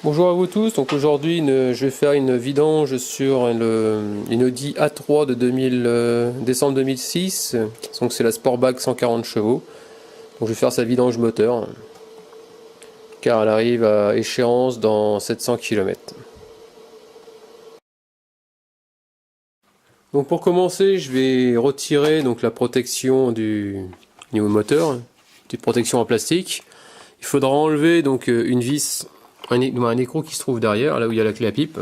Bonjour à vous tous, donc aujourd'hui je vais faire une vidange sur une Audi A3 de décembre 2006, donc c'est la Sportback 140 chevaux. Donc je vais faire sa vidange moteur, car elle arrive à échéance dans 700 km. Donc pour commencer, je vais retirer donc la protection du niveau moteur, petite protection en plastique. Il faudra enlever donc une vis, un écrou qui se trouve derrière, là où il y a la clé à pipe.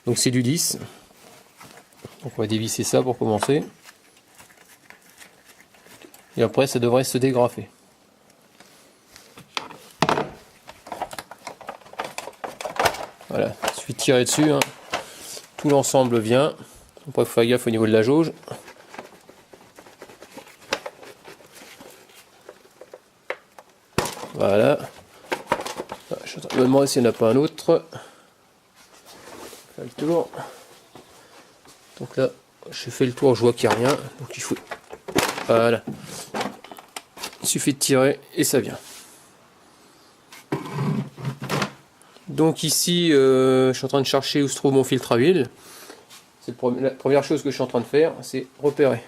Donc c'est du 10. Donc on va dévisser ça pour commencer. Et après ça devrait se dégrafer. Voilà, il suffit de tirer dessus, hein. Tout l'ensemble vient. Après il faut faire gaffe au niveau de la jauge. Voilà. Je suis en train de me demander s'il n'y en a pas un autre. Faire le tour. Donc là, j'ai fait le tour, je vois qu'il n'y a rien. Donc il faut. Voilà. Il suffit de tirer et ça vient. Donc ici, je suis en train de chercher où se trouve mon filtre à huile. La première chose que je suis en train de faire, c'est repérer.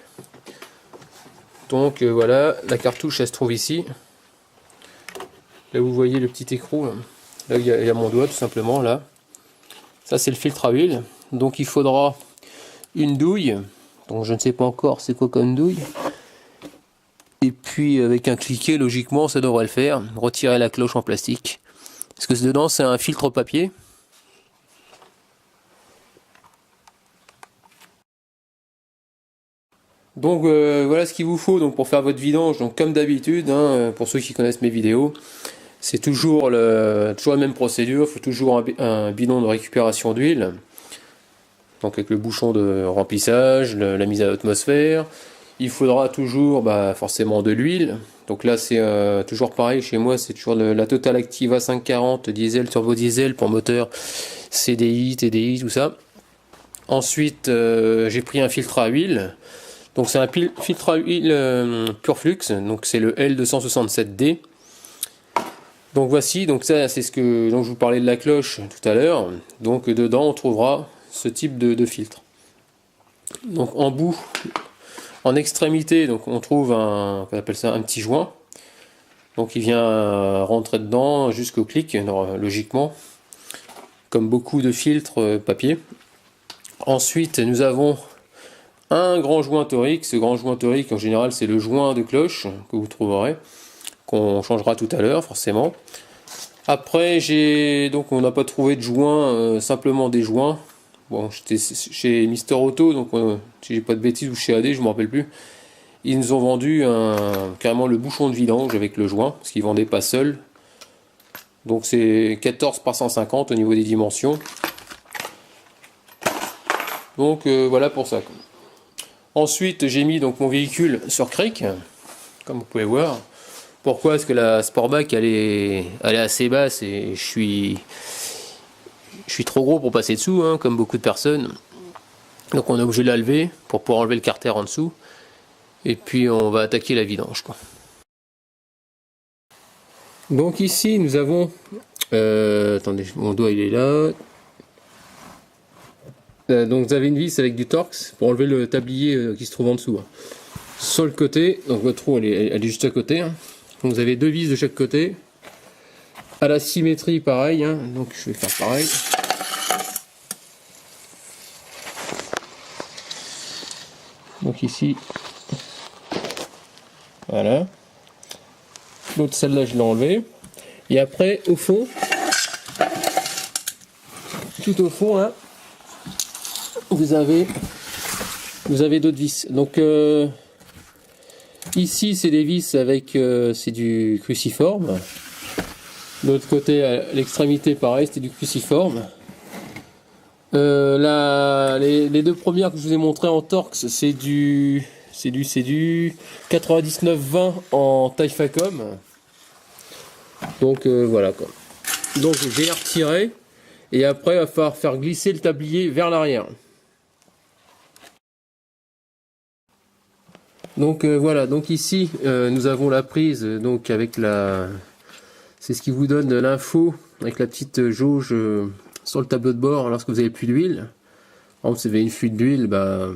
Donc voilà, la cartouche elle se trouve ici. Là où vous voyez le petit écrou, là où il y a mon doigt tout simplement, là. Ça c'est le filtre à huile. Donc il faudra une douille. Donc je ne sais pas encore c'est quoi comme douille. Et puis avec un cliquet, logiquement ça devrait le faire. Retirer la cloche en plastique. Parce que dedans c'est un filtre papier. Donc voilà ce qu'il vous faut donc pour faire votre vidange. Donc comme d'habitude, hein, pour ceux qui connaissent mes vidéos, c'est toujours la même procédure. Il faut toujours un bidon de récupération d'huile. Donc avec le bouchon de remplissage, la mise à l'atmosphère. Il faudra toujours forcément de l'huile. Donc là c'est toujours pareil chez moi, c'est toujours la Total Activa 540 diesel, turbo diesel pour moteur CDI, TDI, tout ça. Ensuite j'ai pris un filtre à huile. Donc c'est un filtre à huile Purflux, donc c'est le L267D. Donc voici, donc ça c'est ce que je vous parlais de la cloche tout à l'heure. Donc dedans on trouvera ce type de filtre. Donc en bout, en extrémité, donc on trouve on appelle ça un petit joint. Donc il vient rentrer dedans jusqu'au clic, logiquement, comme beaucoup de filtres papier. Ensuite nous avons un grand joint torique. Ce grand joint torique en général c'est le joint de cloche que vous trouverez, qu'on changera tout à l'heure forcément. Après on n'a pas trouvé de joint, simplement des joints. Bon, j'étais chez Mister Auto, donc si j'ai pas de bêtises, ou chez AD, je me rappelle plus. Ils nous ont vendu carrément le bouchon de vidange avec le joint, parce qu'ils vendaient pas seul. Donc c'est 14 par 150 au niveau des dimensions. Donc voilà pour ça. Ensuite j'ai mis donc mon véhicule sur cric, comme vous pouvez voir. Pourquoi? Parce que la Sportback elle est assez basse et je suis trop gros pour passer dessous, hein, comme beaucoup de personnes. Donc on est obligé de la lever pour pouvoir enlever le carter en dessous. Et puis on va attaquer la vidange, quoi. Donc ici nous avons... attendez, mon doigt il est là. Donc vous avez une vis avec du Torx pour enlever le tablier qui se trouve en dessous, hein. Sur le côté, donc votre roue elle est juste à côté, hein. Donc vous avez deux vis de chaque côté. À la symétrie pareil, hein. Donc je vais faire pareil. Donc ici, voilà. L'autre celle-là je l'ai enlevée. Et après au fond, tout au fond là, vous avez d'autres vis. Donc ici c'est des vis avec c'est du cruciforme. De l'autre côté à l'extrémité pareil, c'était du cruciforme. Les deux premières que je vous ai montré en Torx, c'est du 99-20 en taille Facom. Donc voilà quoi. Donc je vais les retirer et après il va falloir faire glisser le tablier vers l'arrière. Donc voilà, donc ici nous avons la prise donc avec c'est ce qui vous donne l'info avec la petite jauge sur le tableau de bord lorsque vous avez plus d'huile. Par exemple, si vous avez une fuite d'huile, bah,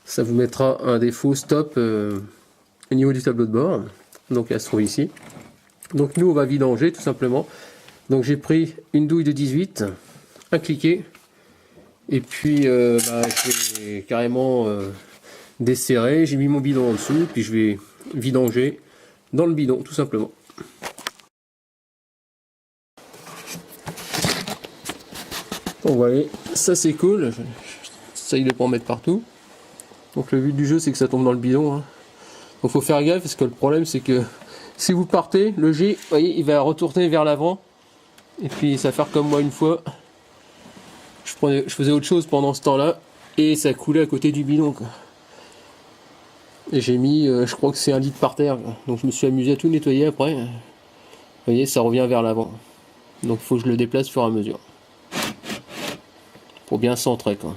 ça vous mettra un défaut stop au niveau du tableau de bord. Donc elle se trouve ici. Donc nous on va vidanger tout simplement. Donc j'ai pris une douille de 18, un cliquet, et puis bah, je vais carrément desserrer. J'ai mis mon bidon en dessous, puis je vais vidanger dans le bidon tout simplement. Donc voilà, ça c'est cool. J'essaye de pas en mettre partout. Donc le but du jeu c'est que ça tombe dans le bidon. Hein. Donc faut faire gaffe parce que le problème c'est que si vous partez, le jet, vous voyez, il va retourner vers l'avant. Et puis ça va faire comme moi une fois. Je faisais autre chose pendant ce temps-là et ça coulait à côté du bidon. Quoi. Et j'ai mis, je crois que c'est 1 litre par terre. Quoi. Donc je me suis amusé à tout nettoyer après. Vous voyez, ça revient vers l'avant. Donc il faut que je le déplace au fur et à mesure. Pour bien centrer. Quoi.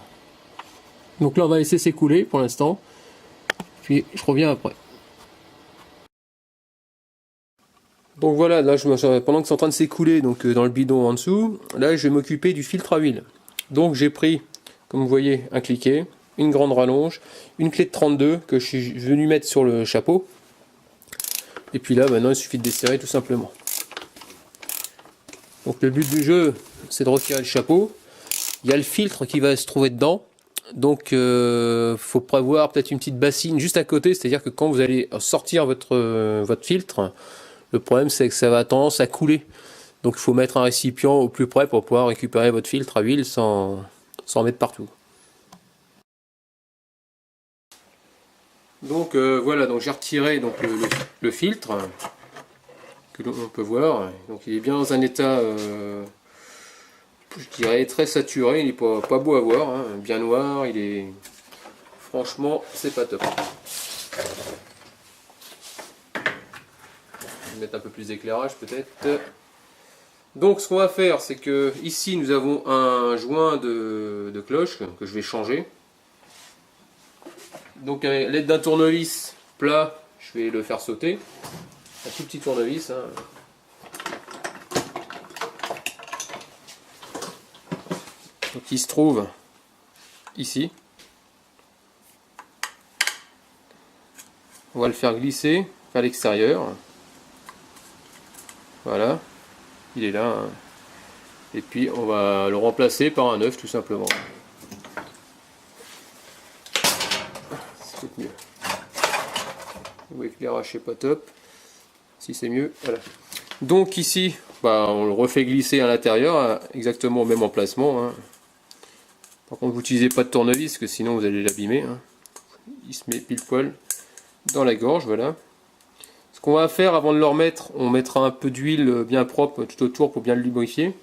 Donc là on va laisser s'écouler pour l'instant. Puis je reviens après. Donc voilà, là pendant que c'est en train de s'écouler donc dans le bidon en dessous, là je vais m'occuper du filtre à huile. Donc j'ai pris, comme vous voyez, un cliquet, une grande rallonge, une clé de 32 que je suis venu mettre sur le chapeau. Et puis là maintenant il suffit de desserrer tout simplement. Donc le but du jeu c'est de retirer le chapeau. Il y a le filtre qui va se trouver dedans. Donc faut prévoir peut-être une petite bassine juste à côté, c'est-à-dire que quand vous allez sortir votre filtre, le problème c'est que ça va tendance à couler. Donc il faut mettre un récipient au plus près pour pouvoir récupérer votre filtre à huile sans en mettre partout. Donc voilà, donc j'ai retiré donc, le filtre que l'on peut voir. Donc il est bien dans un état, je dirais, très saturé. Il n'est pas beau à voir, hein, bien noir. Il est, franchement, c'est pas top. Je vais mettre un peu plus d'éclairage peut-être. Donc ce qu'on va faire, c'est que ici nous avons un joint de cloche que je vais changer. Donc avec l'aide d'un tournevis plat, je vais le faire sauter. Un tout petit tournevis. Hein. Donc il se trouve ici. On va le faire glisser vers l'extérieur. Voilà. Il est là. Hein. Et puis on va le remplacer par un œuf tout simplement. C'est peut-être mieux. L'éclairage c'est pas top. Si c'est mieux, voilà. Donc ici, bah, on le refait glisser à l'intérieur, exactement au même emplacement. Hein. Par contre, vous n'utilisez pas de tournevis, parce que sinon vous allez l'abîmer. Hein. Il se met pile poil dans la gorge, voilà. Ce qu'on va faire avant de le remettre, on mettra un peu d'huile bien propre tout autour pour bien le lubrifier.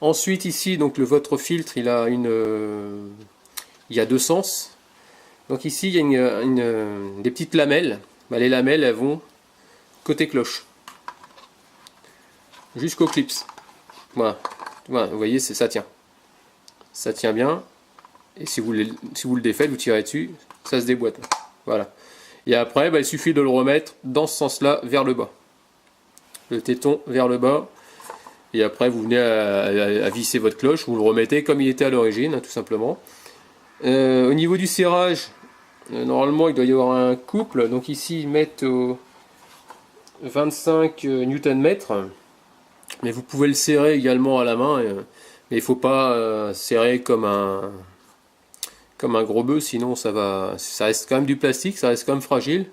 Ensuite ici, donc votre filtre, il a il y a deux sens. Donc ici, il y a des petites lamelles. Bah, les lamelles, elles vont côté cloche. Jusqu'au clips. Voilà. Voilà, vous voyez, ça tient. Ça tient bien. Et si vous le défaites, vous tirez dessus, ça se déboîte. Voilà. Et après, bah, il suffit de le remettre dans ce sens-là, vers le bas. Le téton vers le bas. Et après, vous venez à visser votre cloche. Vous le remettez comme il était à l'origine, hein, tout simplement. Au niveau du serrage, normalement, il doit y avoir un couple. Donc ici, ils mettent au 25 Nm. Mais vous pouvez le serrer également à la main. Mais il ne faut pas serrer comme un gros bœuf, sinon ça reste quand même du plastique, ça reste quand même fragile.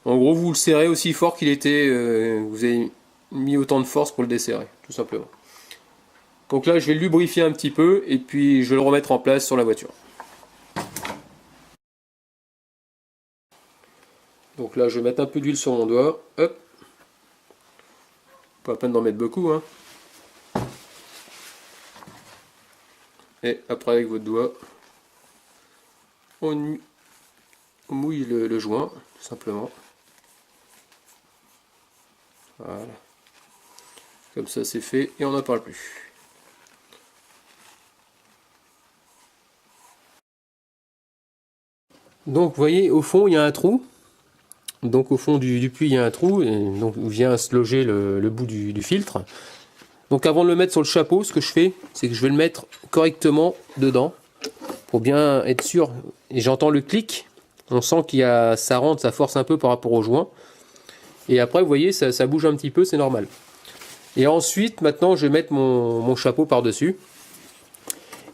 En gros, vous le serrez aussi fort qu'il était, vous avez mis autant de force pour le desserrer, tout simplement. Donc là, je vais le lubrifier un petit peu et puis je vais le remettre en place sur la voiture. Donc là, je vais mettre un peu d'huile sur mon doigt, hop. Pas la peine d'en mettre beaucoup, hein. Et après, avec votre doigt, on mouille le joint, tout simplement. Voilà. Comme ça, c'est fait et on n'en parle plus. Donc, vous voyez, au fond, il y a un trou. Donc au fond du puits il y a un trou, et donc où vient se loger le bout du filtre. Donc avant de le mettre sur le chapeau, ce que je fais, c'est que je vais le mettre correctement dedans, pour bien être sûr. Et j'entends le clic, on sent qu'il y a, ça rentre, ça force un peu par rapport au joint. Et après vous voyez, ça bouge un petit peu, c'est normal. Et ensuite, maintenant je vais mettre mon chapeau par-dessus.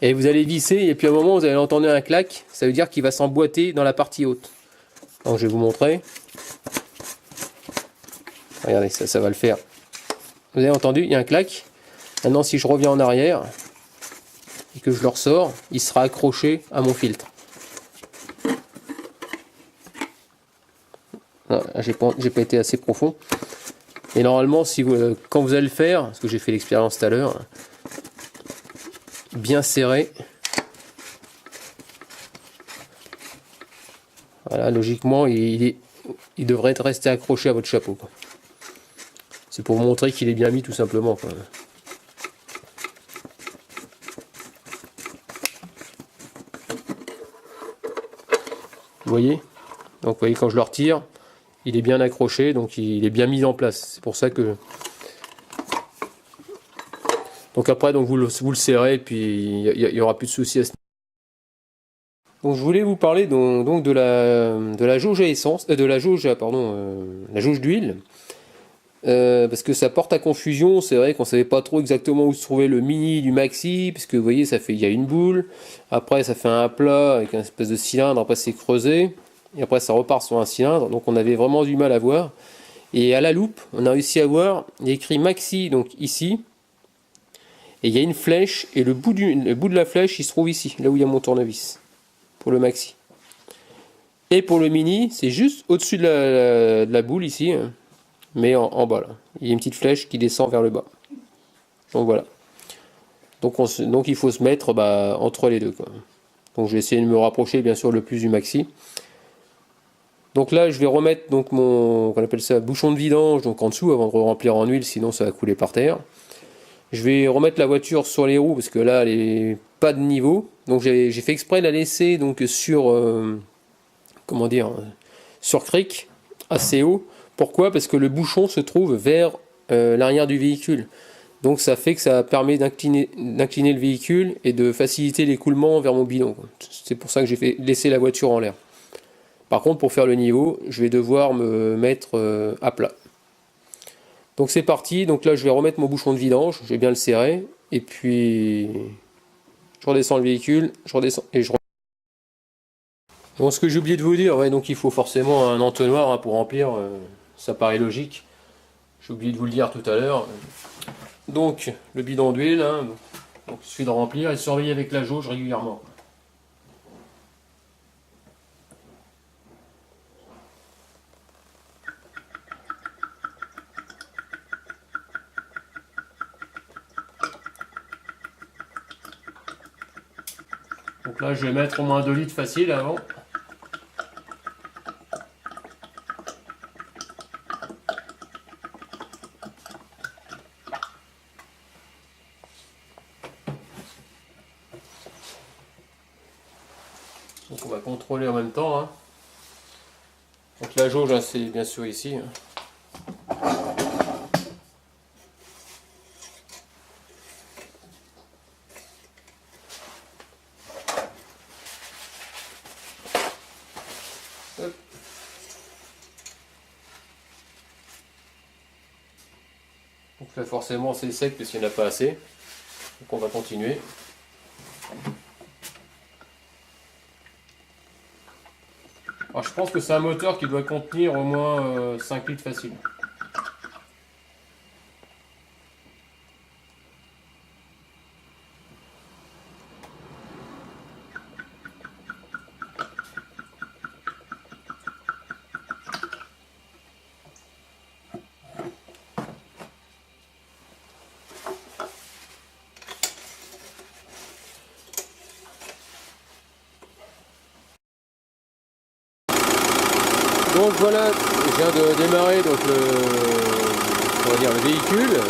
Et vous allez visser, et puis à un moment vous allez entendre un clac, ça veut dire qu'il va s'emboîter dans la partie haute. Donc je vais vous montrer. Regardez, ça va le faire. Vous avez entendu, il y a un clac. Maintenant si je reviens en arrière, et que je le ressors, il sera accroché à mon filtre. J'ai pas été assez profond. Et normalement, si vous, quand vous allez le faire, parce que j'ai fait l'expérience tout à l'heure, bien serré. Voilà, logiquement, il devrait être resté accroché à votre chapeau. C'est pour vous montrer qu'il est bien mis tout simplement, quoi. Vous voyez? Donc vous voyez, quand je le retire, il est bien accroché, donc il est bien mis en place. C'est pour ça que... Donc après, donc vous le serrez, et puis il n'y aura plus de soucis à ce niveau. Donc je voulais vous parler donc de la jauge à essence, la jauge d'huile. Parce que ça porte à confusion, c'est vrai qu'on savait pas trop exactement où se trouvait le mini du maxi, puisque vous voyez, il y a une boule, après ça fait un plat avec un espèce de cylindre, après c'est creusé, et après ça repart sur un cylindre, donc on avait vraiment du mal à voir. Et à la loupe, on a réussi à voir, il y a écrit maxi, donc ici, et il y a une flèche, et le bout de la flèche, il se trouve ici, là où il y a mon tournevis, pour le maxi. Et pour le mini, c'est juste au-dessus de la boule ici, mais en bas là. Il y a une petite flèche qui descend vers le bas. Donc voilà. Donc il faut se mettre entre les deux, quoi. Donc je vais essayer de me rapprocher bien sûr le plus du maxi. Donc là je vais remettre donc qu'on appelle ça bouchon de vidange donc en dessous avant de remplir en huile, sinon ça va couler par terre. Je vais remettre la voiture sur les roues parce que là elle est pas de niveau. Donc j'ai fait exprès de la laisser donc sur comment dire, sur cric assez haut. Pourquoi? Parce que le bouchon se trouve vers l'arrière du véhicule. Donc ça fait que ça permet d'incliner le véhicule et de faciliter l'écoulement vers mon bidon. C'est pour ça que j'ai fait laisser la voiture en l'air. Par contre, pour faire le niveau, je vais devoir me mettre à plat. Donc c'est parti. Donc là, je vais remettre mon bouchon de vidange. Je vais bien le serrer. Et puis, je redescends le véhicule. Je redescends et je... Bon, ce que j'ai oublié de vous dire, ouais, donc il faut forcément un entonnoir pour remplir. Ça paraît logique. J'ai oublié de vous le dire tout à l'heure. Donc, le bidon d'huile, donc il suffit de remplir et surveiller avec la jauge régulièrement. Donc là, je vais mettre au moins 2 litres facile avant. Donc on va contrôler en même temps. Donc la jauge, c'est bien sûr ici. Hop. Donc là forcément c'est sec parce qu'il n'y en a pas assez. Donc on va continuer. Alors je pense que c'est un moteur qui doit contenir au moins 5 litres facile. Donc voilà, je viens de démarrer donc le véhicule.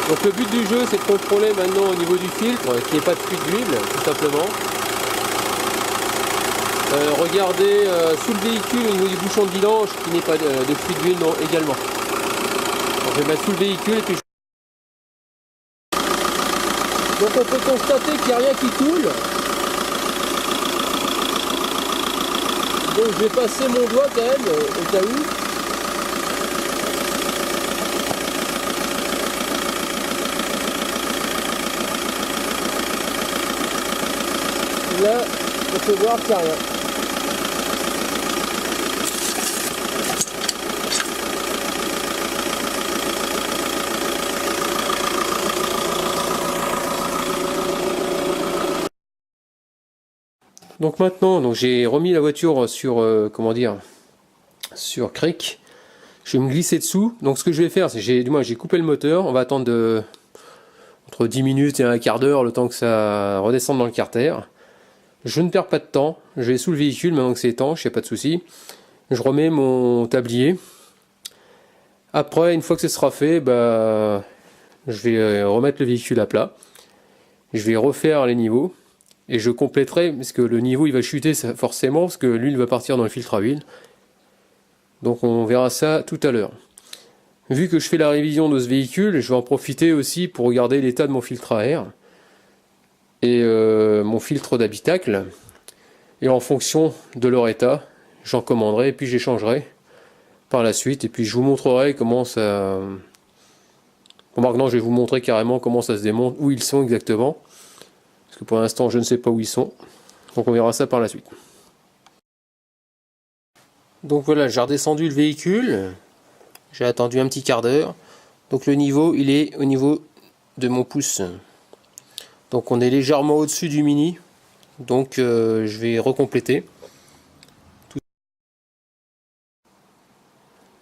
Donc le but du jeu, c'est de contrôler maintenant au niveau du filtre qu'il n'y ait pas de fuite d'huile, tout simplement. Regardez sous le véhicule au niveau du bouchon de vidange qui n'est pas de fuite d'huile également. Donc, je vais mettre sous le véhicule et puis donc on peut constater qu'il n'y a rien qui coule. Donc je vais passer mon doigt quand même au cas où. Là, on peut voir qu'il n'y a rien. Donc maintenant, j'ai remis la voiture sur, comment dire, sur Cric. Je vais me glisser dessous. Donc ce que je vais faire, c'est j'ai coupé le moteur. On va attendre entre 10 minutes et un quart d'heure, le temps que ça redescende dans le carter. Je ne perds pas de temps. Je vais sous le véhicule, maintenant que c'est étanche, il n'y a pas de souci. Je remets mon tablier. Après, une fois que ce sera fait, je vais remettre le véhicule à plat. Je vais refaire les niveaux. Et je compléterai, parce que le niveau il va chuter forcément, parce que l'huile va partir dans le filtre à huile. Donc on verra ça tout à l'heure. Vu que je fais la révision de ce véhicule, je vais en profiter aussi pour regarder l'état de mon filtre à air. Et mon filtre d'habitacle. Et en fonction de leur état, j'en commanderai et puis j'échangerai par la suite. Et puis je vous montrerai comment ça... Bon, maintenant je vais vous montrer carrément comment ça se démonte, où ils sont exactement. Parce que pour l'instant, je ne sais pas où ils sont. Donc on verra ça par la suite. Donc voilà, j'ai redescendu le véhicule. J'ai attendu un petit quart d'heure. Donc le niveau, il est au niveau de mon pouce. Donc on est légèrement au-dessus du mini. Donc je vais recompléter.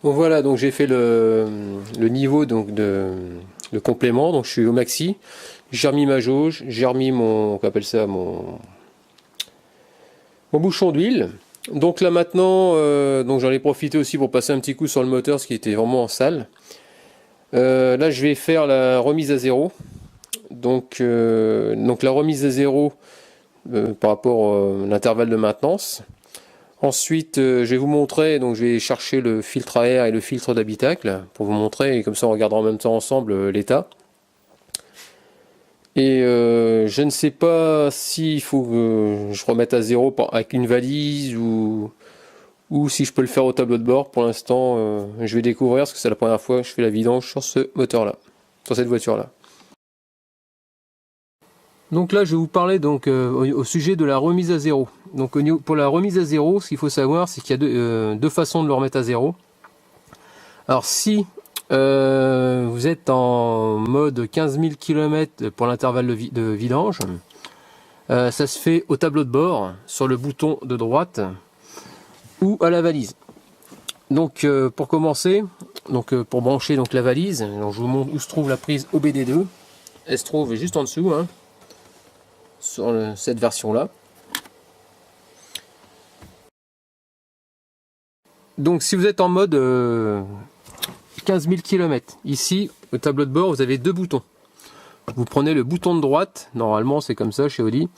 Donc voilà, donc j'ai fait le niveau donc le complément. Donc je suis au maxi. J'ai remis ma jauge, j'ai remis mon, on appelle ça, mon bouchon d'huile. Donc là maintenant, donc j'en ai profité aussi pour passer un petit coup sur le moteur, ce qui était vraiment en sale. Là je vais faire la remise à zéro. Donc la remise à zéro par rapport à l'intervalle de maintenance. Ensuite je vais vous montrer, donc je vais chercher le filtre à air et le filtre d'habitacle pour vous montrer, et comme ça on regardera en même temps ensemble l'état. Et je ne sais pas s'il faut que je remette à zéro avec une valise ou si je peux le faire au tableau de bord. Pour l'instant, je vais découvrir parce que c'est la première fois que je fais la vidange sur ce moteur-là, sur cette voiture-là. Donc là, je vais vous parler donc au sujet de la remise à zéro. Donc pour la remise à zéro, ce qu'il faut savoir, c'est qu'il y a deux façons de le remettre à zéro. Alors si vous êtes en mode 15 000 km pour l'intervalle de vidange, ça se fait au tableau de bord, sur le bouton de droite, ou à la valise. Donc pour commencer, pour brancher donc la valise, donc je vous montre où se trouve la prise OBD2. Elle se trouve juste en dessous, hein, sur cette version-là. Donc si vous êtes en mode 15 000 km. Ici, au tableau de bord, vous avez deux boutons. Vous prenez le bouton de droite, normalement c'est comme ça chez Audi,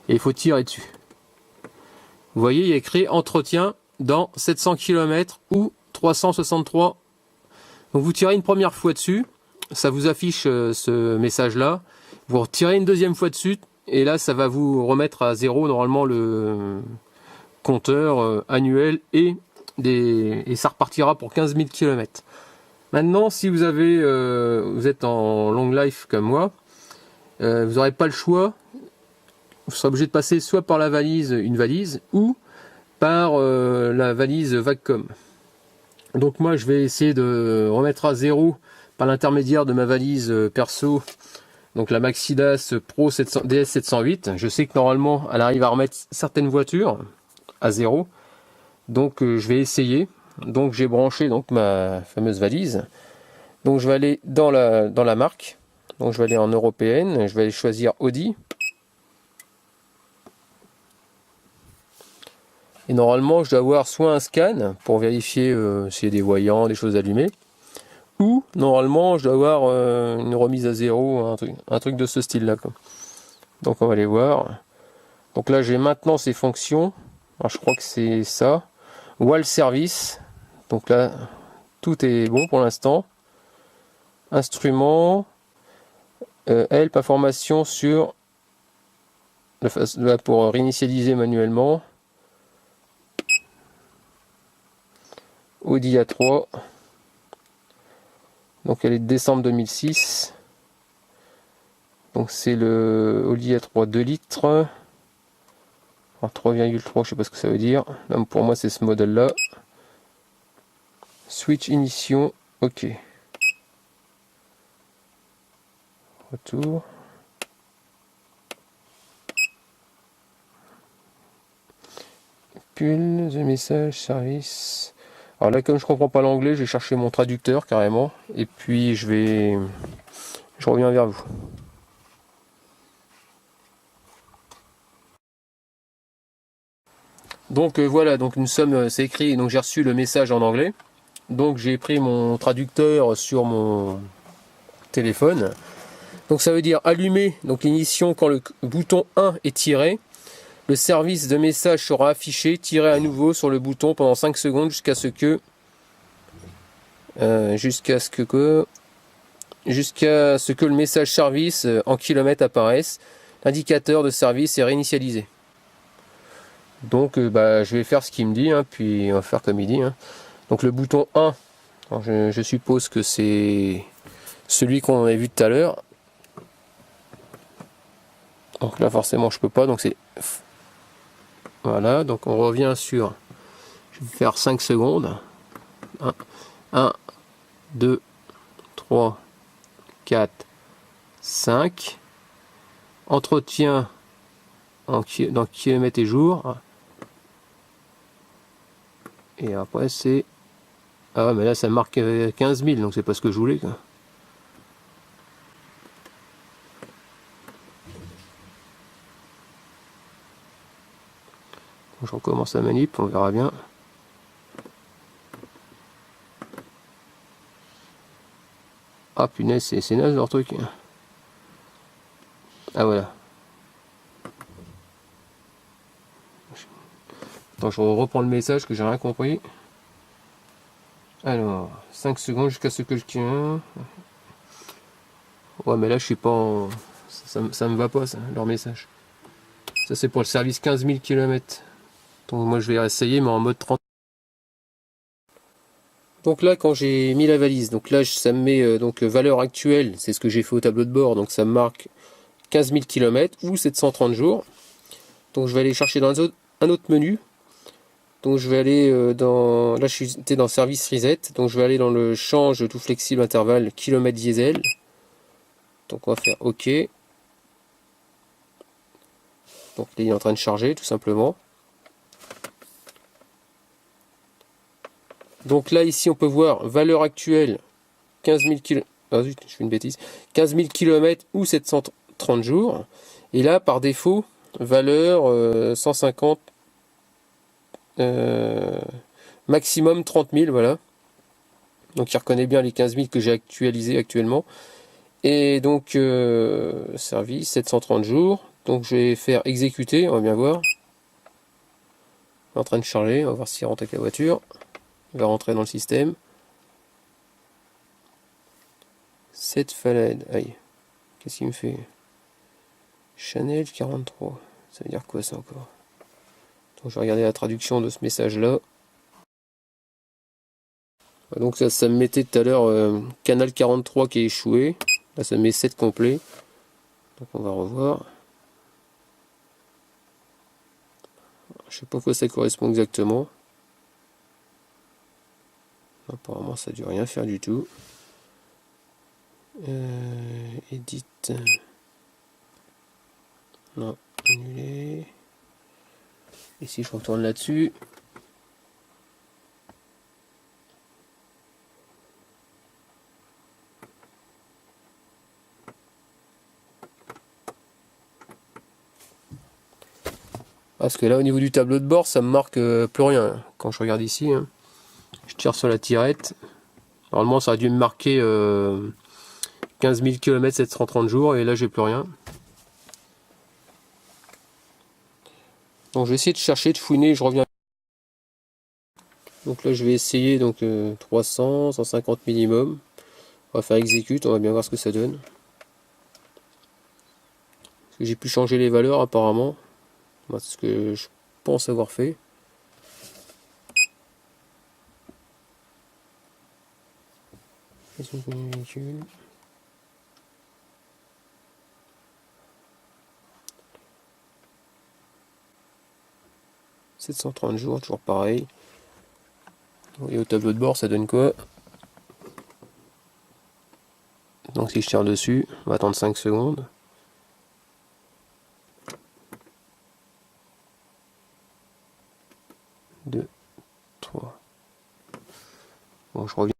et il faut tirer dessus. Vous voyez, il y a écrit entretien dans 700 km ou 363. Donc vous tirez une première fois dessus, ça vous affiche ce message-là. Vous retirez une deuxième fois dessus, et là ça va vous remettre à zéro normalement le compteur annuel et ça repartira pour 15 000 km. Maintenant, si vous êtes en long life comme moi, vous n'aurez pas le choix. Vous serez obligé de passer soit par la valise, une valise, ou par la valise Vacom. Donc moi, je vais essayer de remettre à zéro par l'intermédiaire de ma valise perso, donc la Maxidas Pro DS708. Je sais que normalement, elle arrive à remettre certaines voitures à zéro. Donc je vais essayer. Donc j'ai branché donc ma fameuse valise. Donc je vais aller dans la marque. Donc je vais aller en européenne. Je vais aller choisir Audi. Et normalement je dois avoir soit un scan pour vérifier s'il y a des voyants, des choses allumées. Ou normalement je dois avoir une remise à zéro, un truc de ce style là. Donc on va aller voir. Donc là j'ai maintenant ces fonctions. Alors, je crois que c'est ça. Wall service. Donc là, tout est bon pour l'instant. Instrument. Help information sur pour réinitialiser manuellement. Audi A3. Donc elle est de décembre 2006. Donc c'est le Audi A3 2 litres. 3,3, je sais pas ce que ça veut dire. Là, pour moi c'est ce modèle là. Switch ignition, ok. Retour. Pull, the message, service. Alors là, comme je comprends pas l'anglais, j'ai cherché mon traducteur carrément. Et puis je reviens vers vous. Donc voilà, donc nous sommes, c'est écrit, donc j'ai reçu le message en anglais. Donc j'ai pris mon traducteur sur mon téléphone. Donc ça veut dire allumer, donc l'ignition quand le bouton 1 est tiré. Le service de message sera affiché, tiré à nouveau sur le bouton pendant 5 secondes jusqu'à ce que le message service en kilomètres apparaisse. L'indicateur de service est réinitialisé. Donc je vais faire ce qu'il me dit, hein, puis on va faire comme il dit. Hein. Donc le bouton 1, alors je suppose que c'est celui qu'on avait vu tout à l'heure. Donc là forcément je peux pas, donc c'est... Voilà, donc on revient sur... Je vais faire 5 secondes. 1, 2, 3, 4, 5. Entretien dans kilomètres et jours. Et après c'est... Ah mais là ça marque 15 000, donc c'est pas ce que je voulais quoi. Je recommence la manip, on verra bien. Ah punaise, c'est naze leur truc. Ah voilà. Attends, je reprends le message que j'ai rien compris. Alors, 5 secondes jusqu'à ce que je tiens. Ouais, mais là, je suis pas en... Ça me va pas, ça, leur message. Ça, c'est pour le service 15 000 km. Donc, moi, je vais essayer, mais en mode 30. Donc là, quand j'ai mis la valise, donc là, ça me met valeur actuelle. C'est ce que j'ai fait au tableau de bord. Donc, ça me marque 15 000 km ou 730 jours. Donc, je vais aller chercher dans un autre menu. Donc je vais aller dans... Là j'étais dans service reset. Donc je vais aller dans le change tout flexible intervalle kilomètre diesel. Donc on va faire OK. Donc là, il est en train de charger tout simplement. Donc là ici on peut voir valeur actuelle 15 000 km. Ah zut, je fais une bêtise. 15 000 km ou 730 jours. Et là par défaut valeur 150 maximum 30 000, voilà. Donc il reconnaît bien les 15 000 que j'ai actualisé actuellement. Et donc service 730 jours. Donc je vais faire exécuter, on va bien voir. Il est en train de charger, on va voir s'il rentre avec la voiture. Il va rentrer dans le système. 7 Falad, aïe. Qu'est-ce qu'il me fait? Chanel 43. Ça veut dire quoi ça encore? Donc je vais regarder la traduction de ce message là. Donc ça me mettait tout à l'heure canal 43 qui est échoué. Là ça me met 7 complet. Donc on va revoir. Je sais pas à quoi ça correspond exactement. Apparemment ça ne dû rien faire du tout. Edit. Non, annuler. Et si je retourne là-dessus. Parce que là au niveau du tableau de bord ça me marque plus rien. Quand je regarde ici, hein. Je tire sur la tirette. Normalement ça aurait dû me marquer 15 000 km 730 jours et là j'ai plus rien. Donc je vais essayer de chercher, de fouiner, je reviens. Donc là je vais essayer donc 300, 150 minimum. On va faire exécute, on va bien voir ce que ça donne. J'ai pu changer les valeurs apparemment. C'est ce que je pense avoir fait. Véhicule. 730 jours, toujours pareil. Et au tableau de bord, ça donne quoi? Donc si je tire dessus, on va attendre 5 secondes. Deux, 3. Bon, je reviens.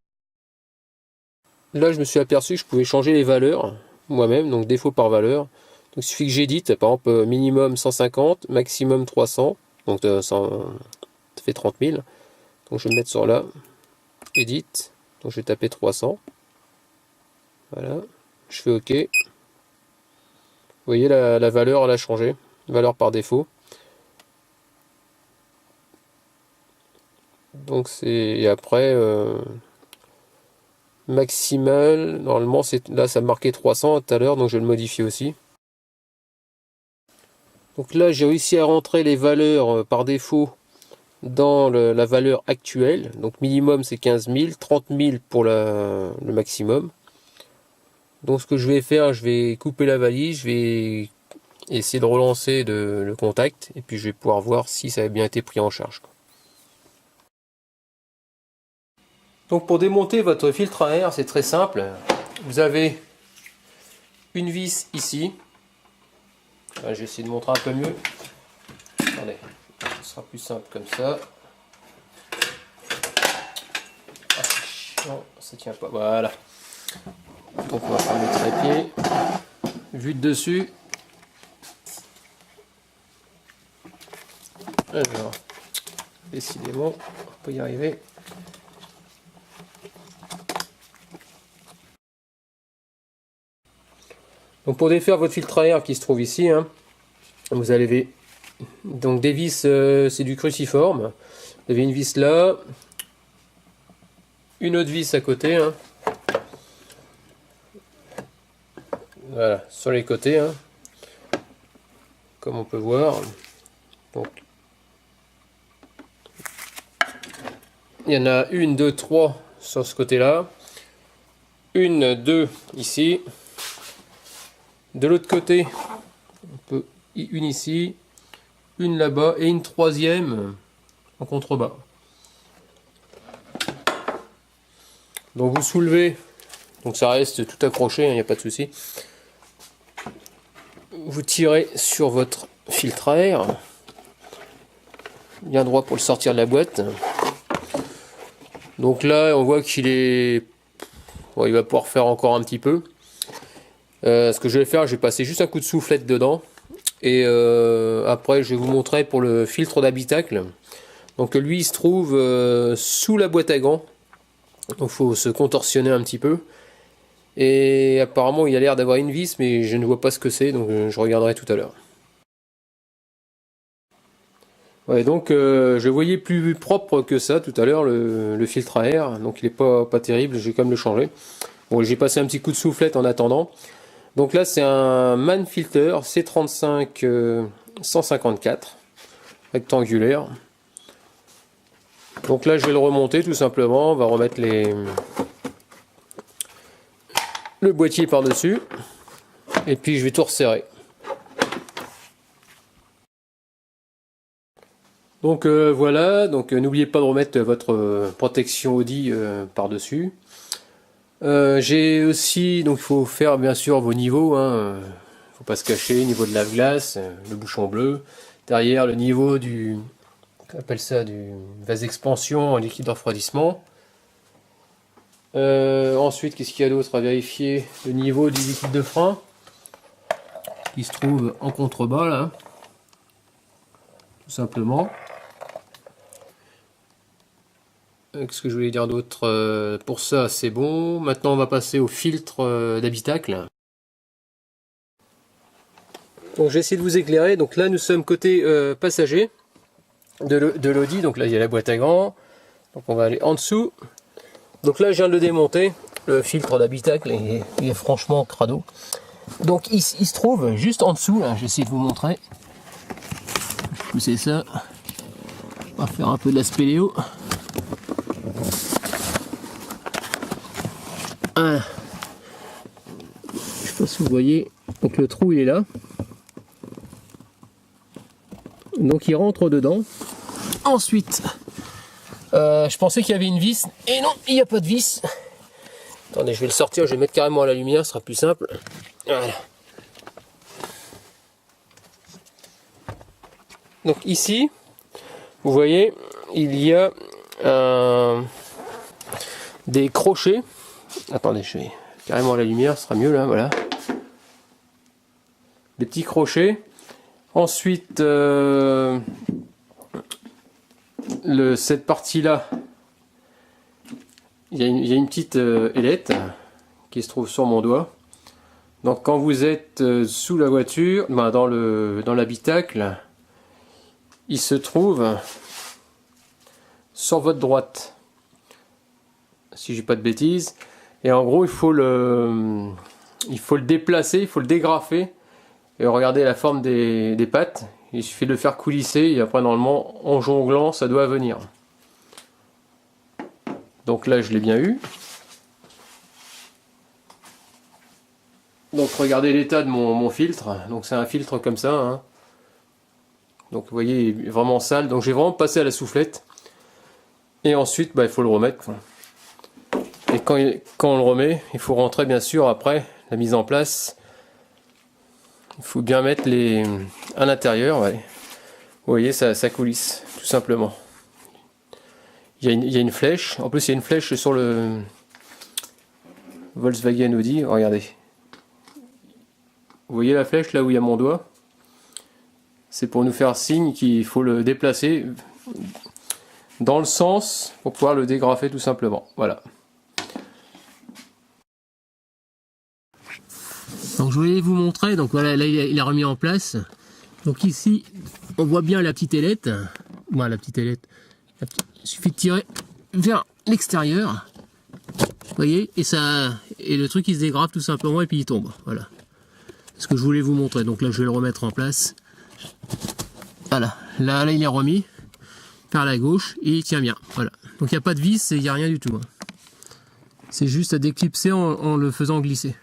Là, je me suis aperçu que je pouvais changer les valeurs moi-même, donc défaut par valeur. Donc il suffit que j'édite, par exemple minimum 150, maximum 300, donc ça fait 30 000. Donc je vais me mettre sur là, edit, donc je vais taper 300. Voilà, je fais OK. Vous voyez la valeur, elle a changé, valeur par défaut. Donc c'est, et après maximal, normalement c'est là ça marquait 300 tout à l'heure, donc je vais le modifier aussi. Donc là j'ai réussi à rentrer les valeurs par défaut dans la valeur actuelle. Donc minimum c'est 15 000, 30 000 pour le maximum. Donc ce que je vais faire, je vais couper la valise, je vais essayer de relancer le contact et puis je vais pouvoir voir si ça a bien été pris en charge. Donc pour démonter votre filtre à air, c'est très simple. Vous avez une vis ici. Là, je vais essayer de montrer un peu mieux. Attendez, ce sera plus simple comme ça. Ah, c'est chiant, ça tient pas. Voilà. Donc on va fermer le trépied. Vue de dessus. Alors, décidément, on peut y arriver. Donc pour défaire votre filtre à air qui se trouve ici, hein, vous avez donc des vis, c'est du cruciforme. Vous avez une vis là, une autre vis à côté. Hein. Voilà, sur les côtés, hein, comme on peut voir. Donc, il y en a une, deux, trois sur ce côté-là. Une, deux ici. De l'autre côté, une ici, une là-bas et une troisième en contrebas. Donc vous soulevez, donc ça reste tout accroché, il n'y a pas de souci. Vous tirez sur votre filtre à air, bien droit pour le sortir de la boîte. Donc là, on voit qu'il est, bon, il va pouvoir faire encore un petit peu. Ce que je vais faire, je vais passer juste un coup de soufflette dedans. Et après, je vais vous montrer pour le filtre d'habitacle. Donc lui, il se trouve sous la boîte à gants. Donc il faut se contorsionner un petit peu. Et apparemment, il a l'air d'avoir une vis, mais je ne vois pas ce que c'est. Donc je regarderai tout à l'heure. Ouais, donc je voyais plus propre que ça tout à l'heure, le filtre à air. Donc il n'est pas terrible, j'ai quand même le changer. Bon, j'ai passé un petit coup de soufflette en attendant. Donc là, c'est un Man Filter C35 154 rectangulaire. Donc là, je vais le remonter tout simplement. On va remettre le boîtier par-dessus. Et puis, je vais tout resserrer. Donc voilà. Donc n'oubliez pas de remettre votre protection Audi par-dessus. J'ai aussi, donc il faut faire bien sûr vos niveaux, hein, faut pas se cacher, niveau de lave-glace, le bouchon bleu, derrière le niveau du, on appelle ça du vase d'expansion en liquide de refroidissement. Ensuite, qu'est-ce qu'il y a d'autre à vérifier? Le niveau du liquide de frein, qui se trouve en contrebas là, tout simplement. Qu'est-ce que je voulais dire d'autre? Pour ça, c'est bon. Maintenant, on va passer au filtre d'habitacle. Donc j'ai essayé de vous éclairer. Donc là nous sommes côté passager de l'Audi. Donc là il y a la boîte à gants. Donc on va aller en dessous. Donc là je viens de le démonter. Le filtre d'habitacle il est franchement crado. Donc il se trouve juste en dessous. Là, j'essaie de vous montrer. Je vais pousser ça. On va faire un peu de la spéléo. Voilà. Je sais pas si vous voyez. Donc le trou il est là. Donc il rentre dedans. Ensuite, je pensais qu'il y avait une vis. Et non, il n'y a pas de vis. Attendez, je vais le sortir, je vais le mettre carrément à la lumière, ce sera plus simple. Voilà. Donc ici, vous voyez, il y a des crochets. Attendez, je vais carrément à la lumière, ce sera mieux là, voilà. Des petits crochets. Ensuite, cette partie-là, il y a une petite ailette qui se trouve sur mon doigt. Donc quand vous êtes sous la voiture, dans l'habitacle, il se trouve sur votre droite, si j'ai pas de bêtises. Et en gros, il faut le déplacer, il faut le dégrafer. Et regardez la forme des pattes. Il suffit de le faire coulisser et après normalement en jonglant ça doit venir. Donc là je l'ai bien eu. Donc regardez l'état de mon filtre. Donc c'est un filtre comme ça. Hein. Donc vous voyez il est vraiment sale. Donc j'ai vraiment passé à la soufflette. Et ensuite il faut le remettre. Et quand on le remet, il faut rentrer bien sûr après la mise en place. Il faut bien mettre à l'intérieur. Ouais. Vous voyez, ça coulisse, tout simplement. Il y a une flèche. En plus, il y a une flèche sur le Volkswagen Audi. Regardez. Vous voyez la flèche là où il y a mon doigt? C'est pour nous faire signe qu'il faut le déplacer dans le sens pour pouvoir le dégrafer tout simplement. Voilà. Donc je voulais vous montrer, donc voilà, là il a remis en place. Donc ici, on voit bien la petite ailette. Voilà, la petite ailette. Il suffit de tirer vers l'extérieur. Vous voyez, et le truc il se dégrave tout simplement et puis il tombe. Voilà. C'est ce que je voulais vous montrer. Donc là je vais le remettre en place. Voilà. Là il est remis vers la gauche et il tient bien. Voilà. Donc il n'y a pas de vis et il n'y a rien du tout. C'est juste à déclipser en le faisant glisser.